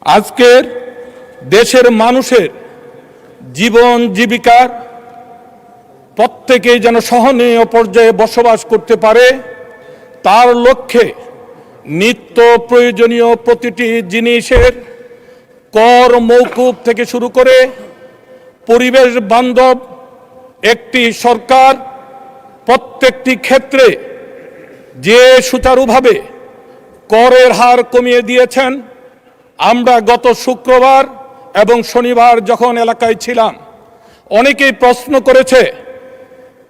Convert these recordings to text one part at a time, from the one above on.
আজকের দেশের মানুষের জীবন জীবিকার প্রত্যেকেই যেন সহনীয় পর্যায়ে বসবাস করতে পারে তার লক্ষ্যে নিত্য প্রয়োজনীয় প্রতিটি জিনিসের কর মওকুফ থেকে শুরু করে পরিবেশ বান্ধব একটি সরকার প্রত্যেকটি ক্ষেত্রে যে সুচারুভাবে করের হার কমিয়ে দিয়েছেন। আমরা গত শুক্রবার এবং শনিবার যখন এলাকায় ছিলাম, অনেকেই প্রশ্ন করেছে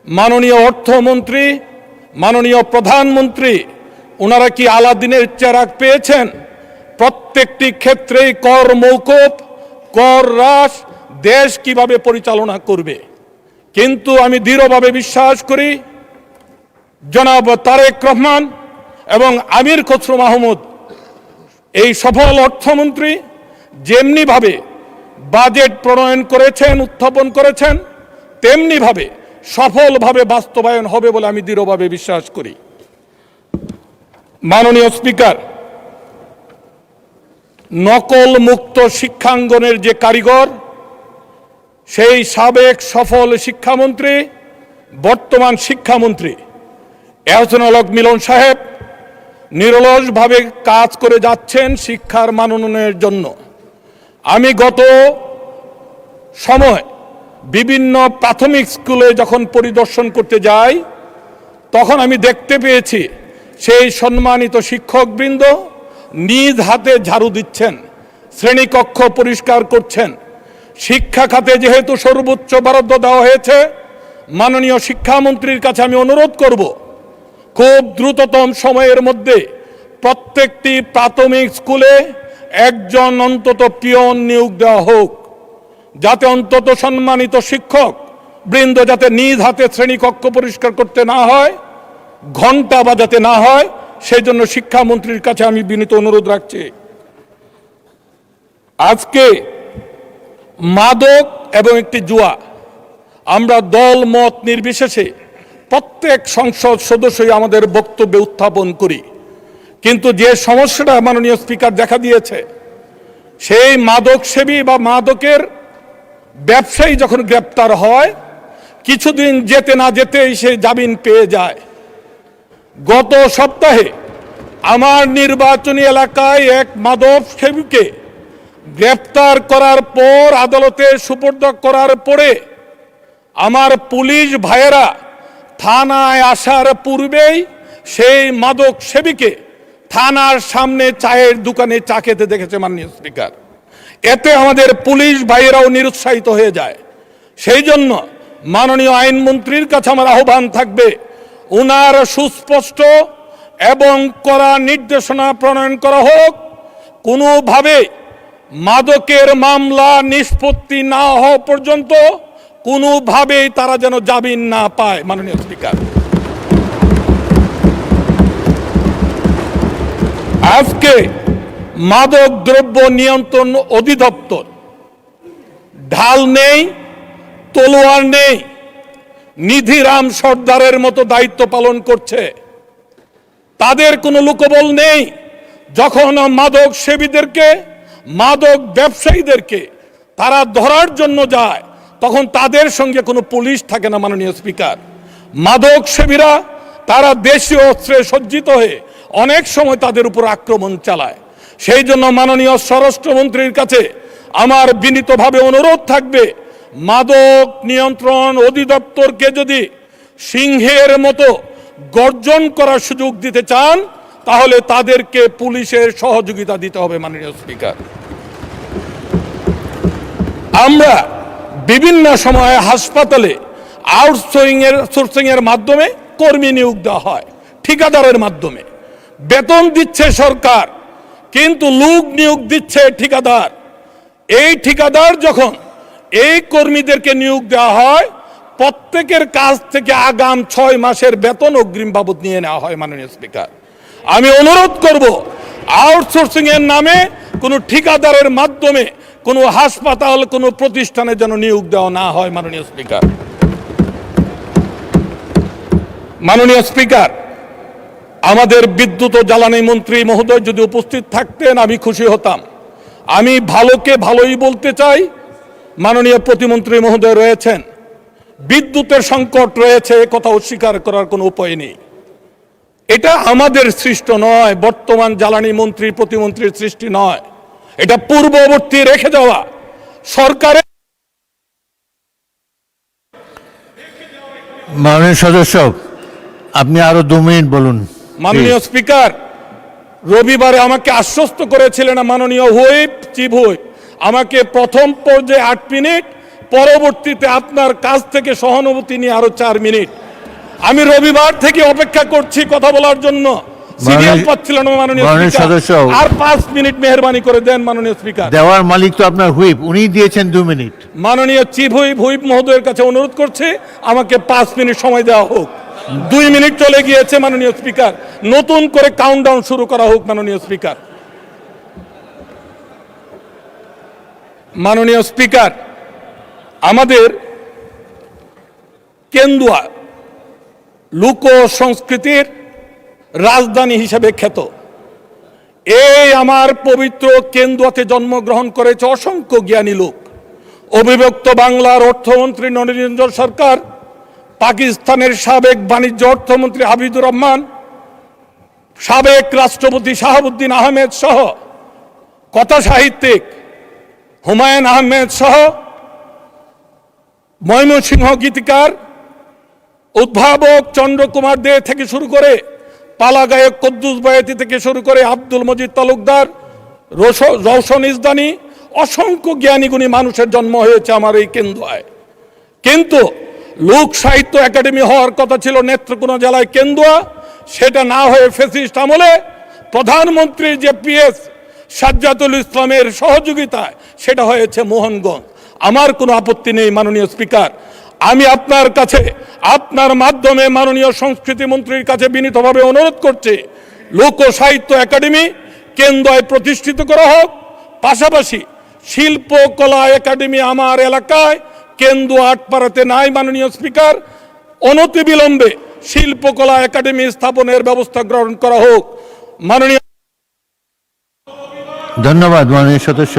মাননীয় অর্থমন্ত্রী, মাননীয় প্রধানমন্ত্রী ওনারা কি আলাদিনের চেরাগ পেয়েছেন? প্রত্যেকটি ক্ষেত্রেই কর মওকুফ, কর হ্রাস, দেশ কিভাবে পরিচালনা করবে। কিন্তু আমি দৃঢ়ভাবে বিশ্বাস করি জনাব তারেক রহমান এবং আমির খসরু মাহমুদ এই সফল অর্থমন্ত্রী যেমনিভাবে বাজেট প্রণয়ন করেছেন, উত্থাপন করেছেন, তেমনিভাবে সফলভাবে বাস্তবায়ন হবে বলে আমি দৃঢ়ভাবে বিশ্বাস করি। মাননীয় স্পিকার, নকল মুক্ত শিক্ষাঙ্গনের যে কারিগর, সেই সাবেক সফল শিক্ষামন্ত্রী বর্তমান শিক্ষামন্ত্রী এহসানুল হক মিলন সাহেব নিরলসভাবে কাজ করে যাচ্ছেন শিক্ষার মান উন্নয়নের জন্য। আমি গত সময় বিভিন্ন প্রাথমিক স্কুলে যখন পরিদর্শন করতে যাই, তখন আমি দেখতে পেয়েছি সেই সম্মানিত শিক্ষকবৃন্দ নিজ হাতে ঝাড়ু দিচ্ছেন, শ্রেণীকক্ষ পরিষ্কার করছেন। শিক্ষা খাতে যেহেতু সর্বোচ্চ বরাদ্দ দেওয়া হয়েছে, মাননীয় শিক্ষামন্ত্রীর কাছে আমি অনুরোধ করব খুব দ্রুততম সময়ের মধ্যে প্রত্যেকটি প্রাথমিক স্কুলে একজন অন্তত পিয়ন নিয়োগ দেওয়া হোক, যাতে অন্তত সম্মানিত শিক্ষক বৃন্দ যাতে নিজ হাতে শ্রেণীকক্ষ পরিষ্কার করতে না হয়, ঘন্টা বাজাতে না হয়, সেই জন্য শিক্ষামন্ত্রীর কাছে আমি বিনীত অনুরোধ রাখছি। আজকে মাদক এবং একটি জুয়া, আমরা দল মত নির্বিশেষে প্রত্যেক সংসদ সদস্যই আমাদের বক্তব্যে উত্থাপন করি। কিন্তু যে সমস্যাটা মাননীয় স্পিকার দেখা দিয়েছে, সেই মাদক সেবী বা মাদকের ব্যবসায়ী যখন গ্রেপ্তার হয়, কিছুদিন যেতে না যেতেই সে জামিন পেয়ে যায়। গত সপ্তাহে আমার নির্বাচনী এলাকায় এক মাদক সেবীকে গ্রেপ্তার করার পর আদালতে সুপর্দ করার পরে আমার পুলিশ ভাইয়েরা থানায় আসার পূর্বেই সেই মাদক সেবীকে থানার সামনে চায়ের দোকানে চা খেতে দেখেছে মাননীয় স্পিকার। এতে আমাদের পুলিশ ভাইয়েরাও নিরুৎসাহিত হয়ে যায়। সেই জন্য মাননীয় আইনমন্ত্রীর কাছে আমার আহ্বান থাকবে, ওনার সুস্পষ্ট এবং কড়া নির্দেশনা প্রণয়ন করা হোক, কোনোভাবে মাদকের মামলা নিষ্পত্তি না হওয়া পর্যন্ত কোনোভাবেই তারা যেন জামিন না পায়। মাননীয় স্পিকার, আজকে মাদক দ্রব্য নিয়ন্ত্রণ অধিদপ্তর ঢাল নেই, তলোয়ার নেই, নিধিরাম সর্দারের মতো দায়িত্ব পালন করছে। তাদের কোনো লোকবল নেই। যখন মাদক সেবীদেরকে, মাদক ব্যবসায়ীদেরকে তারা ধরার জন্য যায়, তখন তাদের সঙ্গে কোনো পুলিশ থাকে না। মাননীয় স্পিকার, মাদক সেবীরা তারা দেশীয় অস্ত্রে সজ্জিত হয়ে অনেক সময় তাদের উপর আক্রমণ চালায়। সেই জন্য মাননীয় স্বরাষ্ট্রমন্ত্রীর কাছে আমার বিনীতভাবে অনুরোধ থাকবে, মাদক নিয়ন্ত্রণ অধিদপ্তরকে যদি সিংহের মতো গর্জন করার সুযোগ দিতে চান, তাহলে তাদেরকে পুলিশের সহযোগিতা দিতে হবে। মাননীয় স্পিকার, আমরা বিভিন্ন সময়ে হাসপাতালে আউটসোর্সিং এর মাধ্যমে কর্মী নিয়োগ দেওয়া হয়, ঠিকাদারের মাধ্যমে বেতন দিচ্ছে সরকার, কিন্তু লোক নিয়োগ দিচ্ছে ঠিকাদার। এই ঠিকাদার যখন এই কর্মীদেরকে নিয়োগ দেওয়া হয়, প্রত্যেকের কাছ থেকে আগাম 6 মাসের বেতন অগ্রিম বাবদ নিয়ে নেওয়া হয়। মাননীয় স্পিকার, আমি অনুরোধ করব আউটসোর্সিং এর নামে কোনো ঠিকাদারের মাধ্যমে কোনো হাসপাতাল, কোনো প্রতিষ্ঠানে যেন নিয়োগ দেওয়া না হয়। মাননীয় স্পিকার, মাননীয় স্পিকার, আমাদের বিদ্যুৎ ও জ্বালানি মন্ত্রী মহোদয় যদি উপস্থিত থাকতেন আমি খুশি হতাম। আমি ভালোকে ভালোই বলতে চাই। মাননীয় প্রতিমন্ত্রী মহোদয় রয়েছেন, বিদ্যুতের সংকট রয়েছে, কথা অস্বীকার করার কোনো উপায় নেই। এটা আমাদের সৃষ্ট নয়, বর্তমান জ্বালানি মন্ত্রী প্রতিমন্ত্রীর সৃষ্টি নয়, এটা পূর্ববর্তী রেখে যাওয়া সরকারের। মাননীয় সদস্য, আপনি আরো 2 মিনিট বলুন। মাননীয় স্পিকার, রবিবারে আমাকে আশ্বস্ত করেছিলেন মাননীয় হুইপ, চিফ হুইপ, আমাকে প্রথম পর্যায়ে 8 মিনিট, পরবর্তীতে আপনার কাছ থেকে সহানুভূতি নিয়ে আরো 4 মিনিট। আমি রবিবার থেকে অপেক্ষা করছি কথা বলার জন্য, সিরিয়াল পাচ্ছিলাম না মাননীয় স্পিকার। আর 5 মিনিট মেহরবানি করে দেন মাননীয় স্পিকার। দেওয়ার মালিক তো আপনার হুইপ, উনি দিয়েছেন 2 মিনিট। মাননীয় চিফ হুইপ, হুইপ মহোদয়ের কাছে অনুরোধ করছি আমাকে 5 মিনিট সময় দেওয়া হোক। 2 মিনিট চলে গিয়েছে মাননীয় স্পিকার, নতুন করে কাউন্টডাউন শুরু করা হোক মাননীয় স্পিকার। মাননীয় স্পিকার, আমাদের কেন্দুয়া লোক সংস্কৃতির রাজধানী হিসেবে খ্যাত। এই আমার পবিত্র কেন্দুয়াতে জন্মগ্রহণ করেছে অসংখ্য জ্ঞানী লোক। অবিভক্ত বাংলার অর্থমন্ত্রী নরেন্দ্র সরকার, পাকিস্তানের সাবেক বাণিজ্য অর্থমন্ত্রী হাবিবুর রহমান, সাবেক রাষ্ট্রপতি শাহাবুদ্দিন আহমেদ সহ কথা সাহিত্যিক হুমায়ুন আহমেদ সহ ময়মনসিংহ গীতিকার উদ্ভাবক চন্দ্রকুমার দে থেকে শুরু করে পালা গায়ক কুদ্দুস বয়াতি থেকে শুরু করে আব্দুল মজিদ তালুকদার, রওশন ইসদানি, অসংখ্য জ্ঞানীগুণী মানুষের জন্ম হয়েছে আমার এই কেন্দুয়ায়। কিন্তু লোক সাহিত্য একাডেমি হওয়ার কথা ছিল নেত্রকোনা জেলায় কেন্দুয়া, সেটা না হয়ে ফ্যাসিস্ট আমলে প্রধানমন্ত্রীর যে পিএস সাজ্জাদুল ইসলামের সহযোগিতায় সেটা হয়েছে মোহনগঞ্জ। আমার কোনো আপত্তি নেই মাননীয় স্পিকার। আমি আপনার কাছে, আপনার মাধ্যমে মাননীয় সংস্কৃতি মন্ত্রীর কাছে বিনীতভাবে অনুরোধ করছি, লোক সাহিত্য একাডেমি কেন্দুয়ায় প্রতিষ্ঠিত করা হোক। পাশাপাশি শিল্পকলা একাডেমি আমার এলাকায় কেন্দুয়া আটপাড়াতে নাই মাননীয় স্পিকার, অনতিবিলম্বে শিল্পকলা একাডেমি স্থাপনের ব্যবস্থা গ্রহণ করা হোক মাননীয়। ধন্যবাদ মাননীয় সদস্য।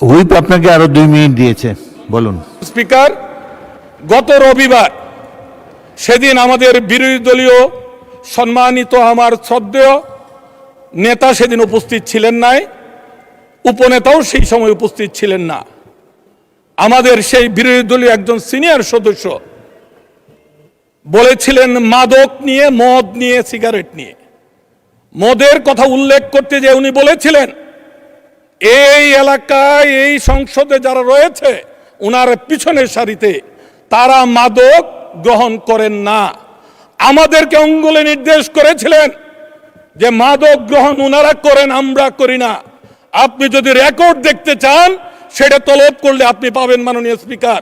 হুইপ আপনাকে আরো 2 মিনিট দিয়েছে, বলুন। স্পিকার, গত রবিবার সেদিন আমাদের বিরোধী দলীয় সম্মানিত আমার শ্রদ্ধেয় নেতা সেদিন উপস্থিত ছিলেন নাই, উপনেতাও সেই সময় উপস্থিত ছিলেন না। আমাদের সেই বিরোধী দলীয় একজন সিনিয়র সদস্য বলেছিলেন মাদক নিয়ে, মদ নিয়ে, সিগারেট নিয়ে। মদের কথা উল্লেখ করতে যে উনি বলেছিলেন এই এলাকায় এই সংসদে যারা রয়েছে উনার পিছনের সারিতে তারা মাদক গ্রহণ করেন না। আমাদেরকে অঙ্গুলে নির্দেশ করেছিলেন যে মাদক গ্রহণ উনারা করেন, আমরা করি না। আপনি যদি রেকর্ড দেখতে চান সেটা তলব করলে আপনি পাবেন মাননীয় স্পিকার।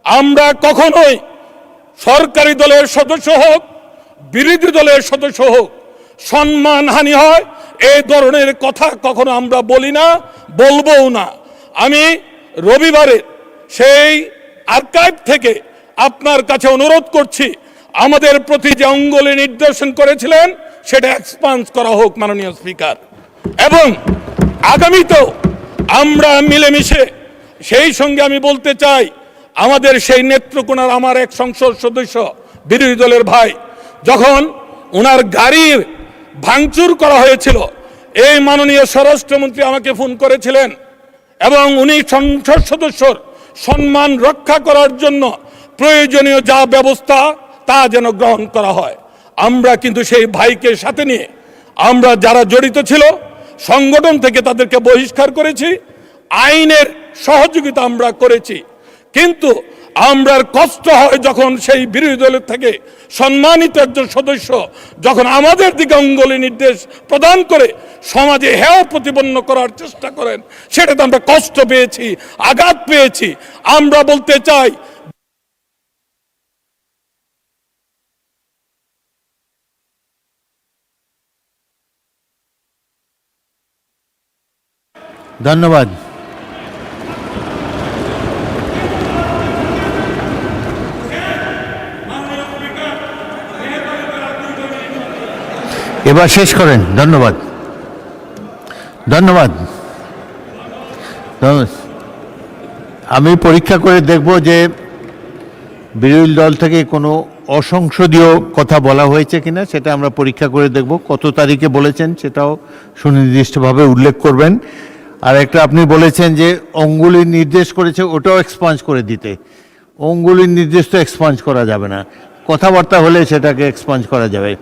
আমরা কখনোই সরকারি দলের সদস্য হোক, বিরোধী দলের সদস্য হোক, সম্মানহানি হয় এই ধরনের কথা কখনো আমরা বলি না, বলবও না। আমি রবিবারে সেই আর্কাইভ থেকে আপনার কাছে অনুরোধ করছি আমাদের প্রতি যে অঙ্গুলি নির্দেশন করেছিলেন সেটা এক্সপান্স করা হোক মাননীয় স্পিকার, এবং আগামীতেও আমরা মিলেমিশে। সেই সঙ্গে আমি বলতে চাই আমাদের সেই নেত্রকোনার আমার এক সংসদ সদস্য বিরোধী দলের ভাই, যখন ওনার গাড়ির ভাঙচুর করা হয়েছিল এই মাননীয় স্বরাষ্ট্রমন্ত্রী আমাকে ফোন করেছিলেন এবং উনি সংসদ সদস্যর সম্মান রক্ষা করার জন্য প্রয়োজনীয় যা ব্যবস্থা তা যেন গ্রহণ করা হয়। আমরা কিন্তু সেই ভাইকে সাথে নিয়ে আমরা যারা জড়িত ছিল সংগঠন থেকে তাদেরকে বহিষ্কার করেছি, আইনের সহযোগিতা আমরা করেছি। কিন্তু আমরার কষ্ট হয় যখন সেই বিরোধী দলের থেকে সম্মানিত একজন সদস্য যখন আমাদের দিকে অঙ্গুলি নির্দেশ প্রদান করে সমাজে হেয় প্রতিপন্ন করার চেষ্টা করেন, সেটাতে আমরা কষ্ট পেয়েছি, আঘাত পেয়েছি। আমরা বলতে চাই ধন্যবাদ। এবার শেষ করেন। ধন্যবাদ। ধন্যবাদ। আমি পরীক্ষা করে দেখব যে বিরোধী দল থেকে কোনো অসংসদীয় কথা বলা হয়েছে কিনা, সেটা আমরা পরীক্ষা করে দেখব। কত তারিখে বলেছেন সেটাও সুনির্দিষ্টভাবে উল্লেখ করবেন। আর একটা আপনি বলেছেন যে অঙ্গুলির নির্দেশ করেছে, ওটাও এক্সপাঞ্জ করে দিতে। অঙ্গুলির নির্দেশ তো এক্সপাঞ্জ করা যাবে না, কথাবার্তা হলে সেটাকে এক্সপাঞ্জ করা যাবে।